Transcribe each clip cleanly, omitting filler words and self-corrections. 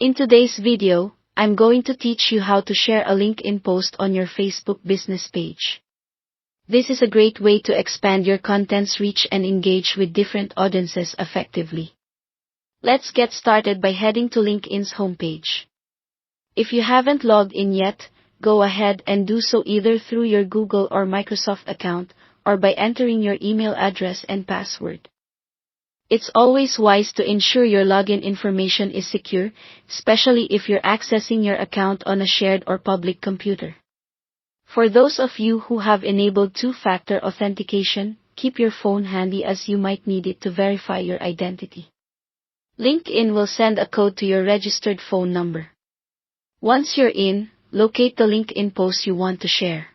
In today's video, I'm going to teach you how to share a LinkedIn post on your Facebook business page. This is a great way to expand your content's reach and engage with different audiences effectively. Let's get started by heading to LinkedIn's homepage. If you haven't logged in yet, go ahead and do so either through your Google or Microsoft account, or by entering your email address and password. It's always wise to ensure your login information is secure, especially if you're accessing your account on a shared or public computer. For those of you who have enabled two-factor authentication, keep your phone handy as you might need it to verify your identity. LinkedIn will send a code to your registered phone number. Once you're in, locate the LinkedIn post you want to share.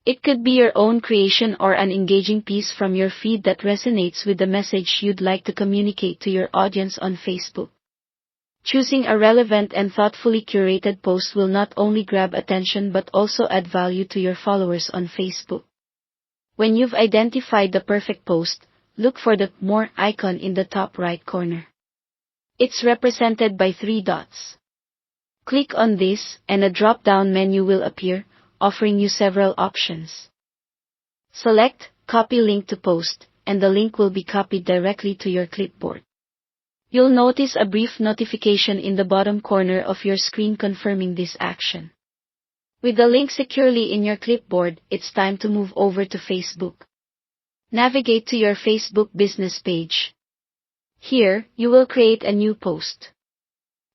It could be your own creation or an engaging piece from your feed that resonates with the message you'd like to communicate to your audience on Facebook. Choosing a relevant and thoughtfully curated post will not only grab attention but also add value to your followers on Facebook. When you've identified the perfect post, look for the More icon in the top right corner. It's represented by 3 dots. Click on this, and a drop-down menu will appear, offering you several options. Select Copy Link to Post, and the link will be copied directly to your clipboard. You'll notice a brief notification in the bottom corner of your screen confirming this action. With the link securely in your clipboard, it's time to move over to Facebook. Navigate to your Facebook business page. Here, you will create a new post.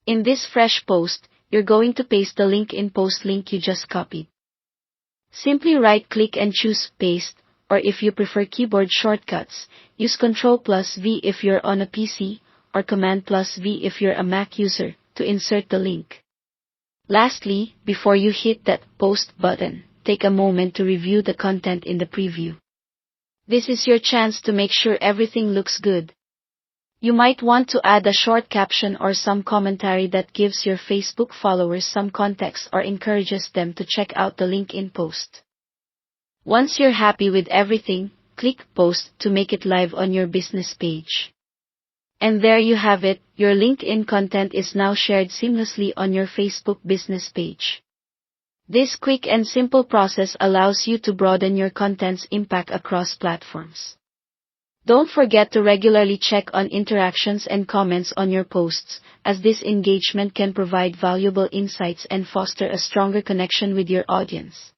In this fresh post, you're going to paste the LinkedIn post link you just copied. Simply right-click and choose Paste, or if you prefer keyboard shortcuts, use Ctrl+V if you're on a PC, or Command+V if you're a Mac user, to insert the link. Lastly, before you hit that Post button, take a moment to review the content in the preview. This is your chance to make sure everything looks good. You might want to add a short caption or some commentary that gives your Facebook followers some context or encourages them to check out the LinkedIn post. Once you're happy with everything, click Post to make it live on your business page. And there you have it, your LinkedIn content is now shared seamlessly on your Facebook business page. This quick and simple process allows you to broaden your content's impact across platforms. Don't forget to regularly check on interactions and comments on your posts, as this engagement can provide valuable insights and foster a stronger connection with your audience.